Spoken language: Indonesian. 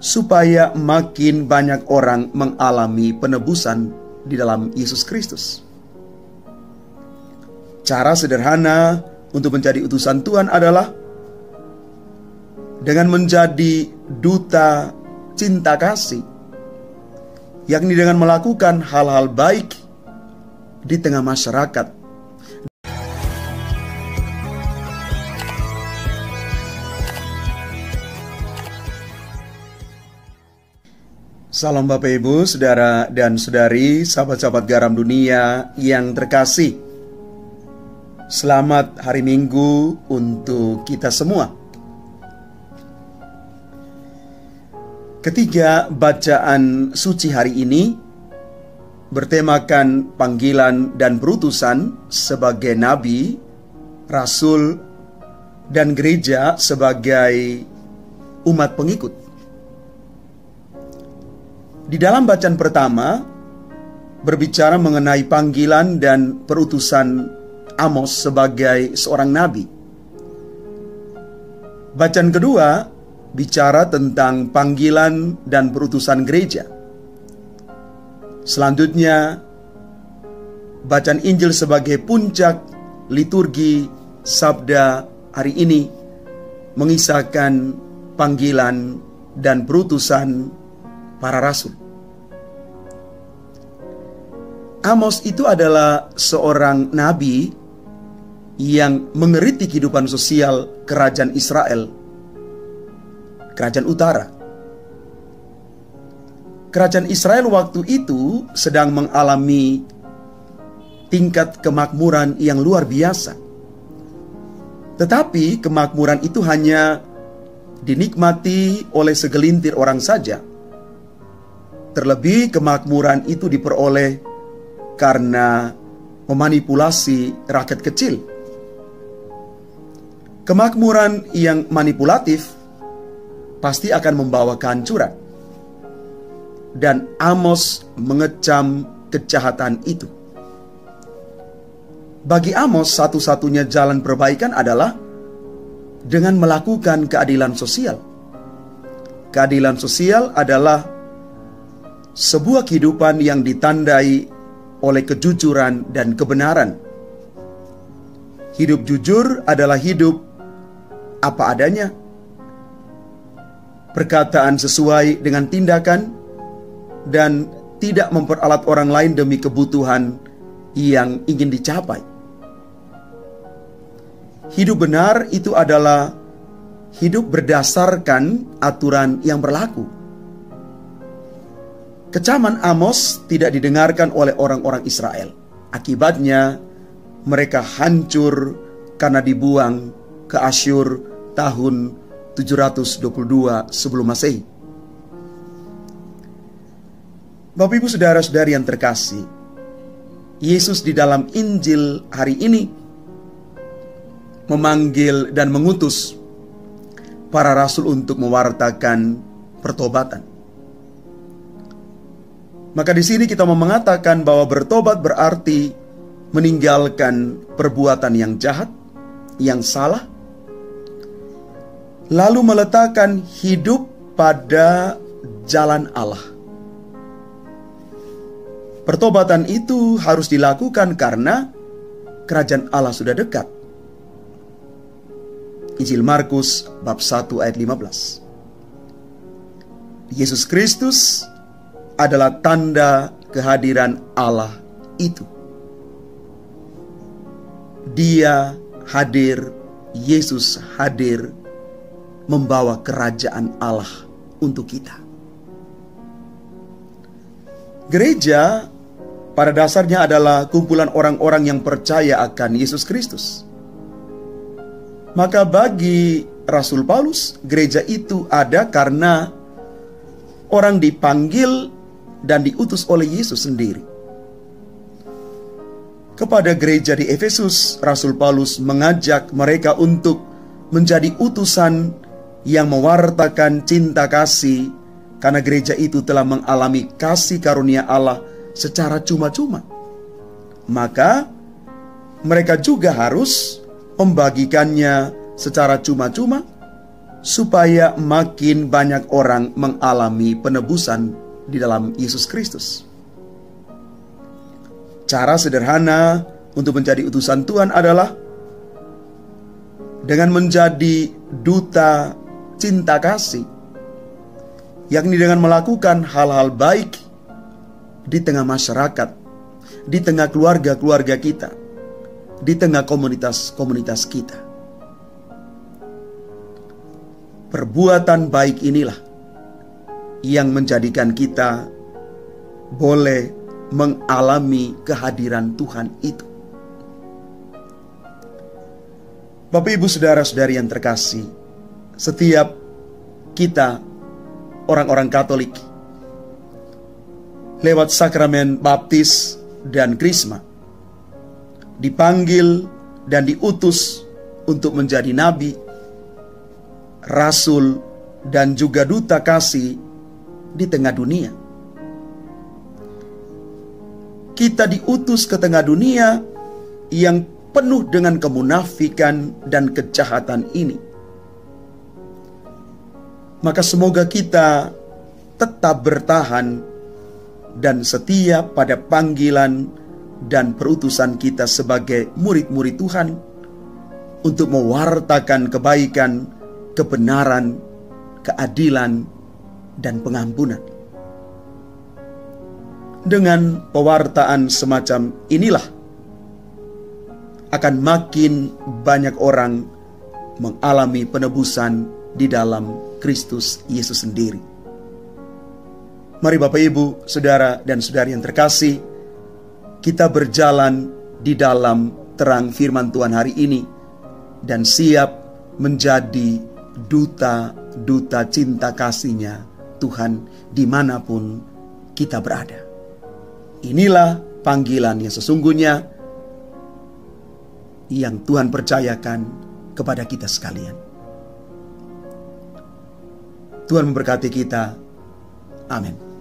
supaya makin banyak orang mengalami penebusan di dalam Yesus Kristus. Cara sederhana untuk menjadi utusan Tuhan adalah dengan menjadi duta cinta kasih, yakni dengan melakukan hal-hal baik di tengah masyarakat. Salam Bapak Ibu, Saudara dan Saudari, sahabat-sahabat garam dunia yang terkasih. Selamat hari Minggu untuk kita semua. Ketiga bacaan suci hari ini bertemakan panggilan dan perutusan sebagai nabi, rasul, dan gereja sebagai umat pengikut. Di dalam bacaan pertama berbicara mengenai panggilan dan perutusan Amos sebagai seorang nabi. Bacaan kedua bicara tentang panggilan dan perutusan gereja. Selanjutnya bacaan Injil sebagai puncak liturgi sabda hari ini mengisahkan panggilan dan perutusan para rasul. Amos itu adalah seorang nabi yang mengeritik kehidupan sosial kerajaan Israel, kerajaan utara. Kerajaan Israel waktu itu sedang mengalami tingkat kemakmuran yang luar biasa. Tetapi kemakmuran itu hanya dinikmati oleh segelintir orang saja. Terlebih kemakmuran itu diperoleh karena memanipulasi rakyat kecil. Kemakmuran yang manipulatif pasti akan membawa kehancuran. Dan Amos mengecam kejahatan itu. Bagi Amos, satu-satunya jalan perbaikan adalah dengan melakukan keadilan sosial. Keadilan sosial adalah sebuah kehidupan yang ditandai oleh kejujuran dan kebenaran. Hidup jujur adalah hidup apa adanya. Perkataan sesuai dengan tindakan dan tidak memperalat orang lain demi kebutuhan yang ingin dicapai. Hidup benar itu adalah hidup berdasarkan aturan yang berlaku. Kecaman Amos tidak didengarkan oleh orang-orang Israel. Akibatnya mereka hancur karena dibuang ke Asyur tahun 722 sebelum Masehi. Bapak Ibu saudara-saudari yang terkasih, Yesus di dalam Injil hari ini memanggil dan mengutus para rasul untuk mewartakan pertobatan. Maka di sini kita mau mengatakan bahwa bertobat berarti meninggalkan perbuatan yang jahat, yang salah, lalu meletakkan hidup pada jalan Allah. Pertobatan itu harus dilakukan karena kerajaan Allah sudah dekat. Injil Markus bab 1 ayat 15. Yesus Kristus adalah tanda kehadiran Allah itu. Dia hadir, Yesus hadir membawa kerajaan Allah untuk kita. Gereja pada dasarnya adalah kumpulan orang-orang yang percaya akan Yesus Kristus. Maka bagi Rasul Paulus, gereja itu ada karena orang dipanggil dan diutus oleh Yesus sendiri. Kepada gereja di Efesus, Rasul Paulus mengajak mereka untuk menjadi utusan yang mewartakan cinta kasih, karena gereja itu telah mengalami kasih karunia Allah secara cuma-cuma. Maka mereka juga harus membagikannya secara cuma-cuma supaya makin banyak orang mengalami penebusan di dalam Yesus Kristus. Cara sederhana untuk menjadi utusan Tuhan adalah dengan menjadi duta cinta kasih, yakni dengan melakukan hal-hal baik di tengah masyarakat, di tengah keluarga-keluarga kita, di tengah komunitas-komunitas kita. Perbuatan baik inilah yang menjadikan kita boleh mengalami kehadiran Tuhan itu. Bapak, Ibu, saudara-saudari yang terkasih, setiap kita orang-orang Katolik lewat sakramen baptis dan krisma dipanggil dan diutus untuk menjadi nabi, rasul, dan juga duta kasih di tengah dunia. Kita diutus ke tengah dunia yang penuh dengan kemunafikan dan kejahatan ini. Maka semoga kita tetap bertahan dan setia pada panggilan dan perutusan kita sebagai murid-murid Tuhan untuk mewartakan kebaikan, kebenaran, keadilan, dan pengampunan. Dengan pewartaan semacam inilah akan makin banyak orang mengalami penebusan di dalam Kristus Yesus sendiri. Mari Bapak, Ibu, saudara dan saudari yang terkasih, kita berjalan di dalam terang firman Tuhan hari ini dan siap menjadi duta-duta cinta kasih-Nya Tuhan dimanapun kita berada. Inilah panggilan yang sesungguhnya yang Tuhan percayakan kepada kita sekalian. Tuhan memberkati kita. Amin.